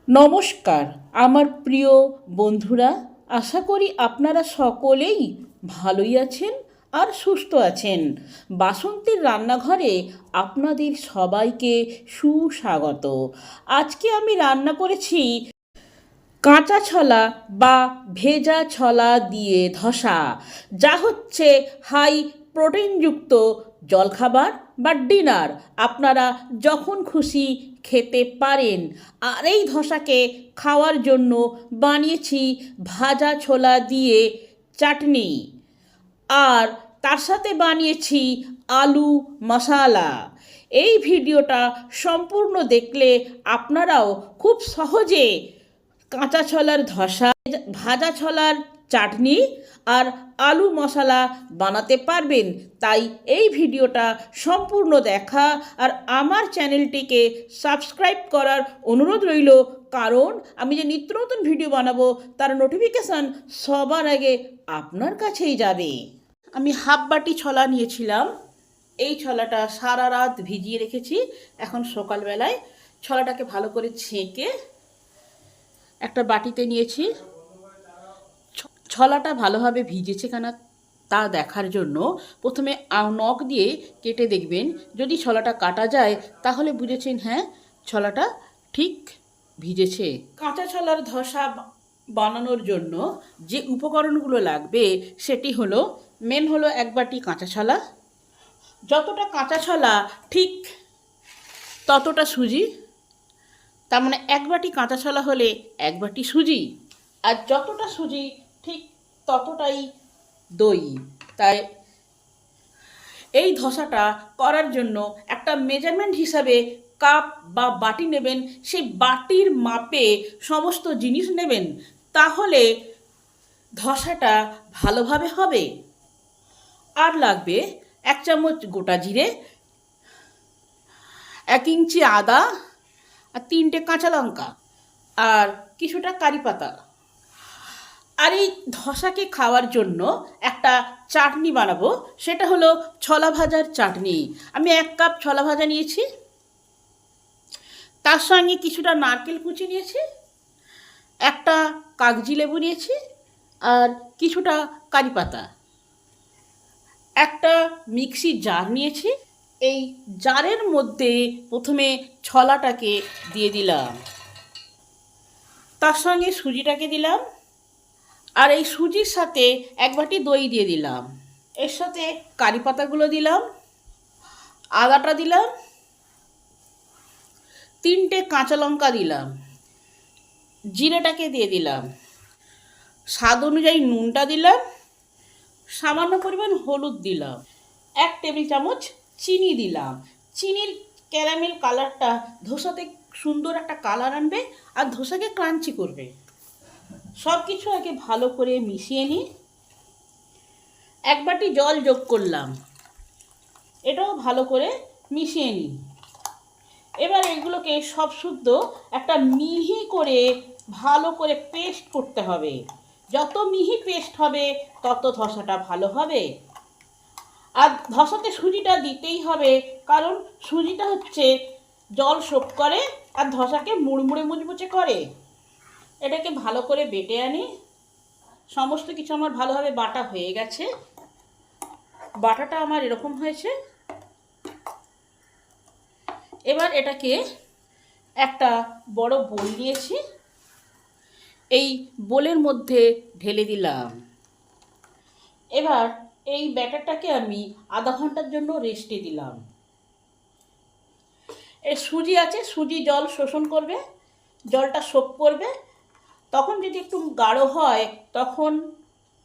নমস্কার আমার প্রিয় বন্ধুরা, আশা করি আপনারা সকলেই ভালোই আছেন আর সুস্থ আছেন। বাসন্তীর রান্নাঘরে আপনাদের সবাইকে সুস্বাগত। আজকে আমি রান্না করেছি কাঁচা ছোলা বা ভেজা ছোলা দিয়ে ধোসা, যা হচ্ছে হাই প্রোটিনযুক্ত জলখাবার বা ডিনার। আপনারা যখন খুশি খেতে পারেন। আর এই ধোসাকে খাওয়ার জন্য বানিয়েছি ভাজা ছোলা দিয়ে চাটনি, আর তার সাথে বানিয়েছি আলু মশালা। এই ভিডিওটা সম্পূর্ণ দেখলে আপনারাও খুব সহজে কাঁচা ছোলার ধোসা, ভাজা ছোলার চাটনি আর আলু মশলা বানাতে পারবেন। তাই এই ভিডিওটা সম্পূর্ণ দেখা আর আমার চ্যানেলটিকে সাবস্ক্রাইব করার অনুরোধ রইল, কারণ আমি যে নিত্য নতুন ভিডিও বানাবো তার নোটিফিকেশান সবার আগে আপনার কাছেই যাবে। আমি হাফ বাটি ছোলা নিয়েছিলাম। এই ছোলাটা সারা রাত ভিজিয়ে রেখেছি। এখন সকালবেলায় ছোলাটাকে ভালো করে ছেঁকে একটা বাটিতে নিয়েছি। ছোলাটা ভালোভাবে ভিজেছে কিনা তা দেখার জন্য প্রথমে নখ দিয়ে কেটে দেখবেন। যদি ছোলাটা কাটা যায় তাহলে বুঝেছেন হ্যাঁ, ছোলাটা ঠিক ভিজেছে। কাঁচা ছোলার ধোসা বানানোর জন্য যে উপকরণগুলো লাগবে সেটি হলো, মেন হলো 1 বাটি কাঁচা ছোলা, যতটা কাঁচা ছোলা ঠিক ততটা সুজি, তার মানে 1 বাটি কাঁচা ছোলা হলে 1 বাটি সুজি, আর যতটা সুজি ঠিক ততটাই দই। তাই এই ধোসাটা করার জন্য একটা মেজারমেন্ট হিসাবে কাপ বা বাটি নেবেন। সেই বাটির মাপে সমস্ত জিনিস নেবেন, তাহলে ধোসাটা ভালোভাবে হবে। আর লাগবে 1 চামচ গোটা জিরে, 1 ইঞ্চি আদা, আর 3টে কাঁচা লঙ্কা, আর কিছুটা কারি পাতা। আর এই ধোসাকে খাওয়ার জন্য একটা চাটনি বানাবো, সেটা হলো ছোলা ভাজার চাটনি। আমি 1 কাপ ছোলা ভাজা নিয়েছি, তার সঙ্গে কিছুটা নারকেল কুচি নিয়েছি, একটা কাগজি লেবু নিয়েছি, আর কিছুটা কারি পাতা। একটা মিক্সি জার নিয়েছি। এই জারের মধ্যে প্রথমে ছোলাটাকে দিয়ে দিলাম, তার সঙ্গে সুজিটাকে দিলাম, আর এই সুজির সাথে 1 বাটি দই দিয়ে দিলাম। এর সাথে কারি পাতাগুলো দিলাম, আদাটা দিলাম, 3টে কাঁচা লঙ্কা দিলাম, জিরেটাকে দিয়ে দিলাম, স্বাদ অনুযায়ী নুনটা দিলাম, সামান্য পরিমাণ হলুদ দিলাম, 1 টেবিল চামচ চিনি দিলাম। চিনির ক্যারামেল কালারটা ধোসাতে সুন্দর একটা কালার আনবে আর ধোসাকে ক্রাঞ্চি করবে। সব কিছু আগে ভালো করে মিশিয়ে নিই। 1 বাটি জল যোগ করলাম, এটাও ভালো করে মিশিয়ে নিই। এবার এগুলোকে সব শুদ্ধ একটা মিহি করে ভালো করে পেস্ট করতে হবে। যত মিহি পেস্ট হবে তত ধোসাটা ভালো হবে। আর ধোসাতে সুজিটা দিতেই হবে, কারণ সুজিটা হচ্ছে জল শোপ করে আর ধোসাকে মুড়মুড়ে মুচমুচে করে। এটাকে ভালো করে বেটে আনি। সমস্ত কিছু আমার ভালোভাবে বাটা হয়ে গেছে। বাটাটা আমার এরকম হয়েছে। এবার এটাকে একটা বড় বোল নিয়েছি, এই বোলের মধ্যে ঢেলে দিলাম। এবার এই ব্যাটারটাকে আমি আধা ঘন্টার জন্য রেস্টে দিলাম। এই সুজি আছে, সুজি জল শোষণ করবে, জলটা শোপ করবে। তখন যদি একটু গাঢ় হয় তখন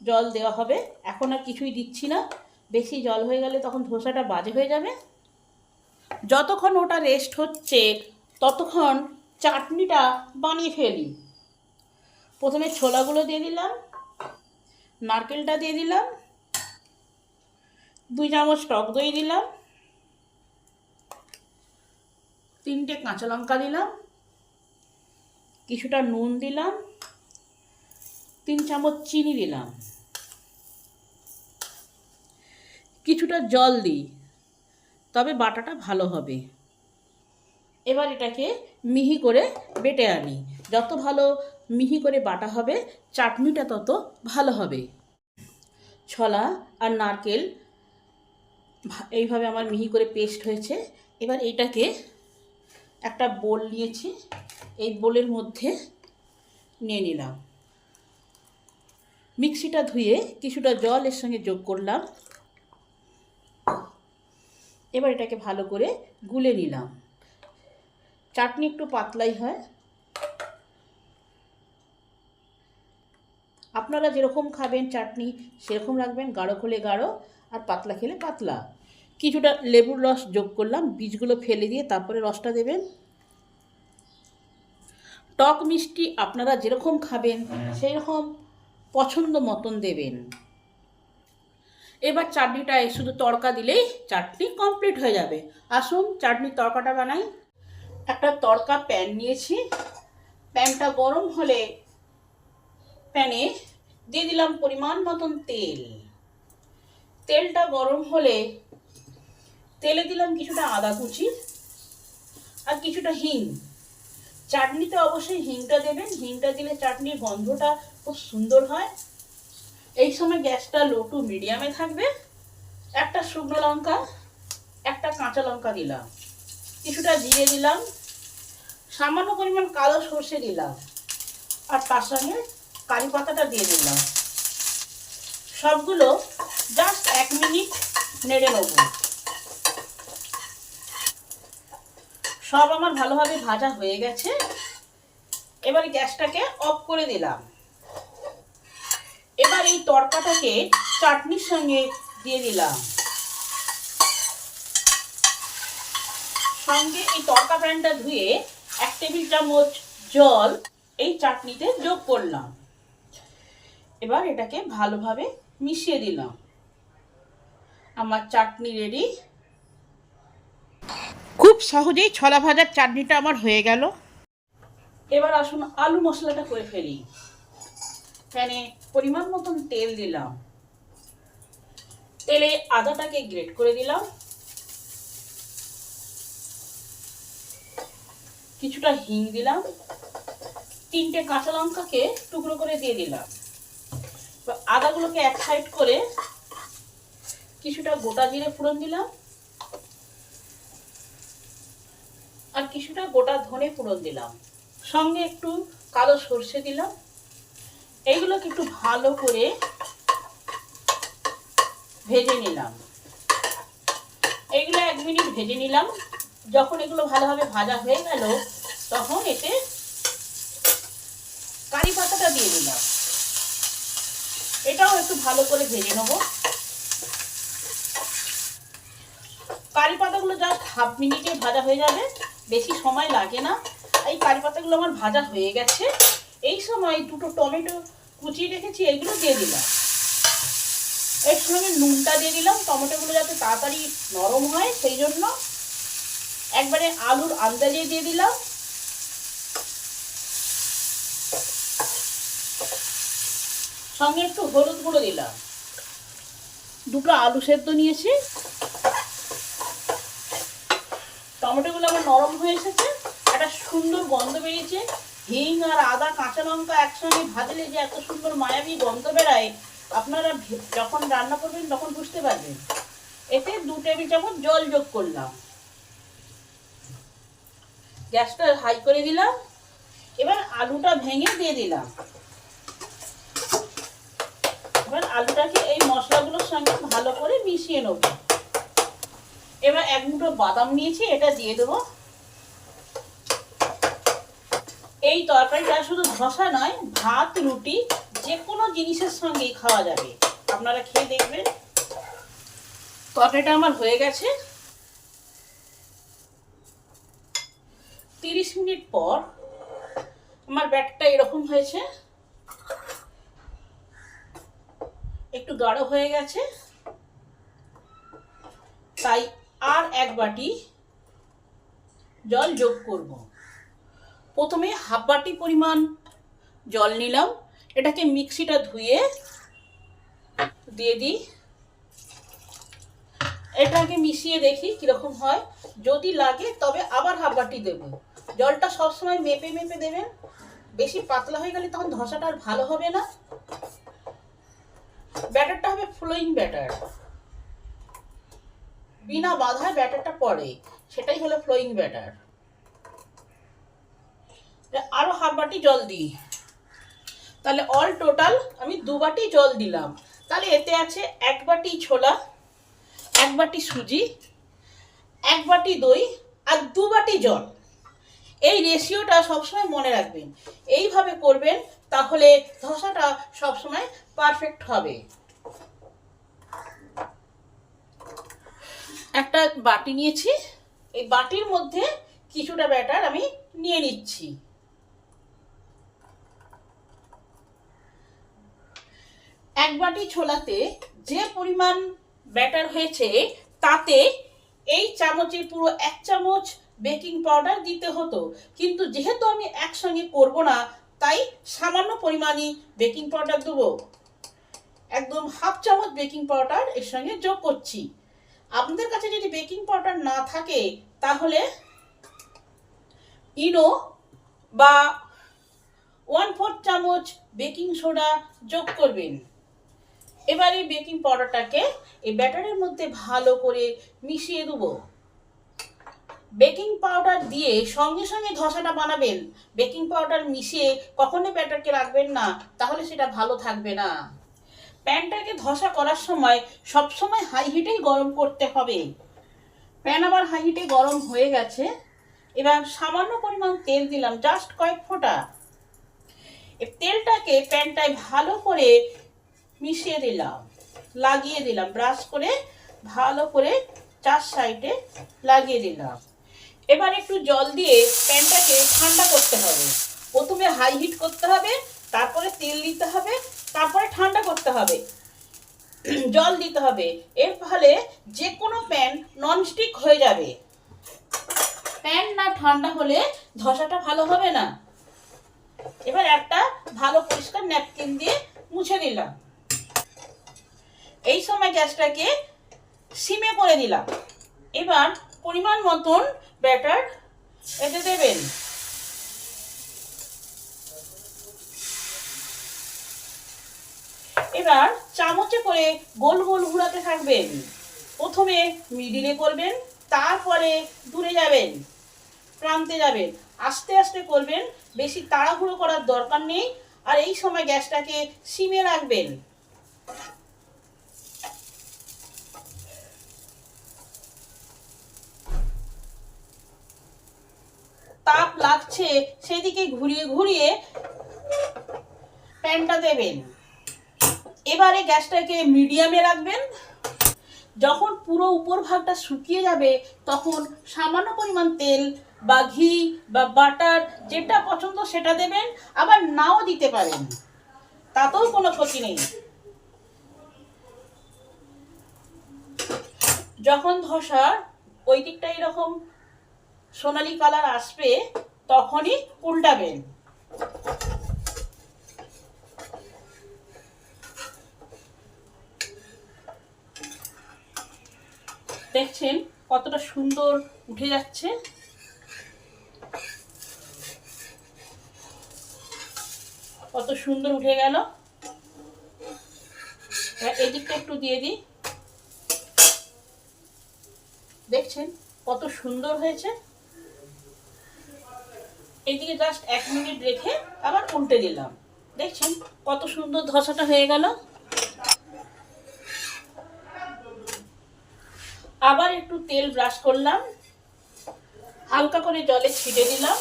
জল দেওয়া হবে। এখন আর কিছুই দিচ্ছি না, বেশি জল হয়ে গেলে তখন ধোসাটা বাজে হয়ে যাবে। যতক্ষণ ওটা রেস্ট হচ্ছে ততক্ষণ চাটনিটা বানিয়ে ফেলি। প্রথমে ছোলাগুলো দিয়ে দিলাম, নারকেলটা দিয়ে দিলাম, 2 চামচ টক দই দিলাম, 3টে কাঁচা লঙ্কা দিলাম, কিছুটা নুন দিলাম, 3 চামচ চিনি দিলাম, কিছুটা জল দিই, তবে বাটাটা ভালো হবে। এবার এটাকে মিহি করে বেটে আনি। যত ভালো মিহি করে বাটা হবে চাটনিটা তত ভালো হবে। ছোলা আর নারকেল এইভাবে আমার মিহি করে পেস্ট হয়েছে। এবার এটাকে একটা বোল নিয়েছি, এই বোলের মধ্যে নিয়ে নিলাম। মিক্সিটা ধুয়ে কিছুটা জল এর সঙ্গে যোগ করলাম। এবার এটাকে ভালো করে গুলে নিলাম। চাটনি একটু পাতলাই হয়, আপনারা যেরকম খাবেন চাটনি সেরকম রাখবেন, গাঢ় হলে গাঢ় আর পাতলা খেলে পাতলা। কিছুটা লেবুর রস যোগ করলাম, বীজগুলো ফেলে দিয়ে তারপরে রসটা দেবেন। টক মিষ্টি আপনারা যেরকম খাবেন সেই রকম পছন্দ মতন দেবেন। এবার চাটনিটায় শুধু তড়কা দিলেই চাটনি কমপ্লিট হয়ে যাবে। আসুন চাটনির তড়কাটা বানাই। একটা তড়কা প্যান নিয়েছি, প্যানটা গরম হলে প্যানে দিয়ে দিলাম পরিমাণ মতন তেল। তেলটা গরম হলে তেলে দিলাম কিছুটা আদা কুচি আর কিছুটা হিং। চাটনিতে অবশ্যই হিংটা দেবেন, হিংটা দিলে চাটনির গন্ধটা খুব সুন্দর হয়। এই সময় গ্যাসটা লো টু মিডিয়ামে থাকবে। একটা শুকনো লঙ্কা, একটা কাঁচা লঙ্কা দিলাম, কিছুটা জিরে দিলাম, সামান্য পরিমাণ কালো সর্ষে দিলাম আর তার সঙ্গে কারি পাতাটা দিয়ে দিলাম। সবগুলো জাস্ট 1 মিনিট নেড়ে নেব। সব আমার ভালোভাবে ভাজা হয়ে গেছে। এবার গ্যাসটাকে অফ করে দিলাম। এবার এই তড়কাটাকে চাটনির সঙ্গে দিয়ে দিলাম। সঙ্গে এই তড়কা প্যানটা ধুয়ে 1 টেবিল চামচ জল এই চাটনিতে যোগ করলাম। এবার এটাকে ভালোভাবে মিশিয়ে দিলাম। আমার চাটনি রেডি। খুব সহজেই ছোলা ভাজার চাটনিটা আমার হয়ে গেল। এবার আসুন আলু মশলাটা করে ফেলি। প্যানে পরিমাণ মতন তেল দিলাম, তেলে আদাটাকে গ্রেট করে দিলাম, কিছুটা হিং দিলাম, 3টে কাঁচা লঙ্কাকে টুকরো করে দিয়ে দিলাম। আদাগুলোকে এক সাইড করে কিছুটা গোটা জিরে ফোড়ন দিলাম আর কিছুটা গোটা ধনে ফোড়ন দিলাম, সঙ্গে একটু কালো সর্ষে দিলাম। এইগুলোকে একটু ভালো করে ভেজে নিলাম। এইগুলো 1 মিনিট ভেজে নিলাম। যখন এগুলো ভালোভাবে ভাজা হয়ে গেল তখন এতে কারি পাতাটা দিয়ে দিলাম। এটাও একটু ভালো করে ভেজে নেব। কারি পাতাগুলো জাস্ট 1/2 মিনিটে ভাজা হয়ে যাবে, বেশি সময় লাগে না। এই কারি পাতাগুলো আমার ভাজা হয়ে গেছে। এই সময় 2টো টমেটো কুচিয়ে রেখেছি, এগুলো দিয়ে দিলাম। এর সঙ্গে নুনটা দিয়ে দিলাম, টমেটোগুলো যাতে তাড়াতাড়ি নরম হয় সেই জন্য। একবারে আলুর আন্দাজে দিয়ে দিলাম। সঙ্গে একটু হলুদ গুঁড়ো দিলাম। 2টো আলু সেদ্ধ নিয়েছি। টমেটোগুলো আমার নরম হয়ে এসেছে, একটা সুন্দর গন্ধ বেরিয়েছে। হিং আর আদা কাঁচা লঙ্কা একসঙ্গে ভাজলে যে এত সুন্দর মায়াবী গন্ধ বেরায়, আপনারা যখন রান্না করবেন তখন বুঝতে পারবেন। এতে 2 টেবিল চামচ জল যোগ করলাম। গ্যাসটা হাই করে দিলাম। এবার আলুটা ভেঙে দিয়ে দিলাম। এবার আলুটাকে এই মশলাগুলোর সঙ্গে ভালো করে মিশিয়ে নেব। এবার 1 মুঠো বাদাম নিয়েছি, এটা দিয়ে দেবো। এই তরকারিটা শুধু ধোসা নয়, ভাত রুটি যে কোনো জিনিসের সঙ্গেই খাওয়া যাবে। আপনারা খেয়ে দেখবেন। তরকারিটা আমার হয়ে গেছে। 30 মিনিট পর আমার ব্যাটারটা এরকম হয়েছে, একটু গাঢ় হয়ে গেছে। তাই আর 1 বাটি জল যোগ করব। প্রথমে 1/2 বাটি পরিমাণ জল নিলাম, এটাকে মিক্সিটা ধুয়ে দিয়ে দিই। এটাকে মিশিয়ে দেখি কিরকম হয়। যদি লাগে তবে আবার 1/2 বাটি দেব। জলটা সবসময় মেপে মেপে দেবেন, বেশি পাতলা হয়ে গেলে তখন ধসাটা আর ভালো হবে না। ব্যাটারটা হবে ফ্লোয়িং ব্যাটার, বিনা বাধায় ব্যাটারটা পড়ে, সেটাই হলো ফ্লোয়িং ব্যাটার। আরো হাফ বাটি জল দিই, তাহলে অল টোটাল আমি 2 বাটি জল দিলাম। তাহলে এতে আছে 1 বাটি ছোলা, 1 বাটি সুজি, 1 বাটি দই আর 2 বাটি জল। এই রেশিওটা সবসময় মনে রাখবেন, এইভাবে করবেন, তাহলে ধসাটা সবসময় পারফেক্ট হবে। একটা বাটি নিয়েছি, এই বাটির মধ্যে কিছুটা ব্যাটার আমি নিয়ে নিচ্ছি। এক বাটি ছোলাতে যে পরিমাণ ব্যাটার হয়েছে তাতে এই চামচের পুরো 1 চামচ বেকিং পাউডার দিতে হতো, কিন্তু যেহেতু আমি একসঙ্গে করব না তাই সামান্য পরিমাণই বেকিং পাউডার দেবো। একদম হাফ চামচ বেকিং পাউডার এর সঙ্গে যোগ করছি। আপনাদের কাছে যদি বেকিং পাউডার না থাকে তাহলে ইনো বা 1/4 চামচ বেকিং সোডা যোগ করবেন। এবার এই বেকিং পাউডারটাকে এই ব্যাটারের মধ্যে ভালো করে মিশিয়ে দেব। বেকিং পাউডার দিয়ে সঙ্গে সঙ্গে ধসাটা বানাবেন, বেকিং পাউডার মিশিয়ে কখনোই ব্যাটারকে রাখবেন না, তাহলে সেটা ভালো থাকবে না। প্যানটাকে ধসা করার সময় সবসময় হাই হিটেই গরম করতে হবে। প্যান আবার হাই হিটে গরম হয়ে গেছে, এবার সামান্য পরিমাণ তেল দিলাম, জাস্ট কয়েক ফোঁটা। এই তেলটাকে প্যানটায় ভালো করে মিশিয়ে দিলাম, লাগিয়ে দিলাম, ব্রাশ করে ভালো করে 4 সাইডে লাগিয়ে দিলাম। এবার একটু জল দিয়ে প্যানটাকে ঠান্ডা করতে হবে। প্রথমে হাই হিট করতে হবে, তারপরে তেল দিতে হবে, তারপরে ঠান্ডা করতে হবে, জল দিতে হবে। এর ফলে যে কোনো প্যান ননস্টিক হয়ে যাবে। প্যান না ঠান্ডা হলে ধসাটা ভালো হবে না। এবার একটা ভালো পরিষ্কার ন্যাপকিন দিয়ে মুছে দিলাম। এই সময় গ্যাসটাকে সিমে করে দিলাম। এবার পরিমাণ মতন ব্যাটার এতে দেবেন। এবার চামচে করে গোল গোল ঘোরাতে থাকবেন। প্রথমে মিডিলে করবেন, তারপরে দূরে যাবেন, প্রান্তে যাবেন, আস্তে আস্তে করবেন, বেশি তাড়াহুড়ো করার দরকার নেই। আর এই সময় গ্যাসটাকে সিমে রাখবেন। তাপ লাগছে সেদিকে ঘুরিয়ে ঘুরিয়ে প্যানটা দেবেন। এবারে গ্যাসটাকে মিডিয়ামে রাখবেন। যখন পুরো উপর ভাগটা শুকিয়ে যাবে তখন সামান্য পরিমাণ তেল বা ঘি বা বাটার যেটা পছন্দ সেটা দেবেন, আবার নাও দিতে পারেন, তাতেও কোনো ক্ষতি নেই। যখন ধসা ওই দিকটা এরকম সোনালি কালার আসবে তখনই উল্টাবেন। দেখছেন কতটা সুন্দর উঠে যাচ্ছে। কত সুন্দর উঠে গেল। এই দিকটা একটু দিয়ে দিই, দেখছেন কত সুন্দর হয়েছে। এইদিকে জাস্ট 1 মিনিট রেখে আবার উল্টে দিলাম, দেখছেন কত সুন্দর ধসাটা হয়ে গেল। আবার একটু তেল ব্রাশ করলাম, হালকা করে জলে ছিটে দিলাম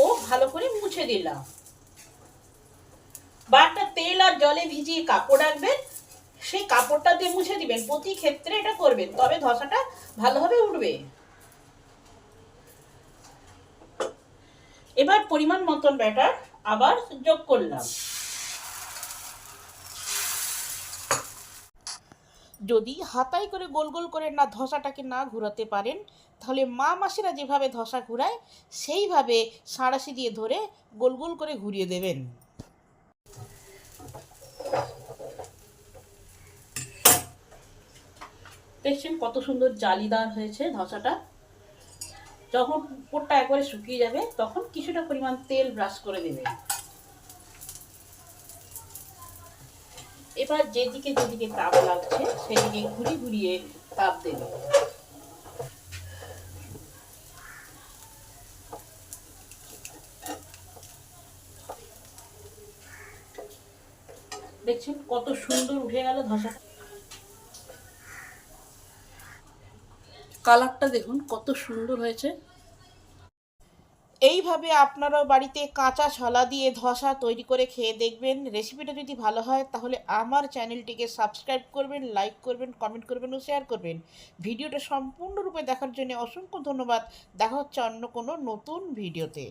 ও ভালো করে মুছে দিলাম। বা একটা তেল আর জলে ভিজিয়ে কাপড় রাখবেন, সেই কাপড়টা দিয়ে মুছে দিবেন। প্রতি ক্ষেত্রে এটা করবেন, তবে ধসাটা ভালোভাবে উঠবে। এবার পরিমাণ মতন ব্যাটার আবার যোগ করলাম। যদি হাতায় করে গোল গোল করে না ধসাটাকে না ঘোরাতে পারেন, তাহলে মা মাসিরা যেভাবে ধসা ঘুরায় সেইভাবে সাঁড়াশি দিয়ে ধরে গোল গোল করে ঘুরিয়ে দেবেন। দেখছেন কত সুন্দর জালিদার হয়েছে ধসাটা। যখন উপরটা একবারে শুকিয়ে যাবে তখন কিছুটা পরিমাণ তেল ব্রাশ করে দেবে। এবার যেদিকে যেদিকে তাপ লাগছে সেদিকে ঘুরিয়ে ঘুরিয়ে তাপ দেবে। দেখছেন কত সুন্দর উঠে গেল ধোসা। কালারটা দেখুন কত সুন্দর হয়েছে। এইভাবে আপনারাও বাড়িতে কাঁচা ছোলা দিয়ে ধোসা তৈরি করে খেয়ে দেখবেন। রেসিপিটা যদি ভালো হয় তাহলে আমার চ্যানেলটিকে সাবস্ক্রাইব করবেন, লাইক করবেন, কমেন্ট করবেন ও শেয়ার করবেন। ভিডিওটা সম্পূর্ণরূপে দেখার জন্য অসংখ্য ধন্যবাদ। দেখা হচ্ছে অন্য কোনো নতুন ভিডিওতে।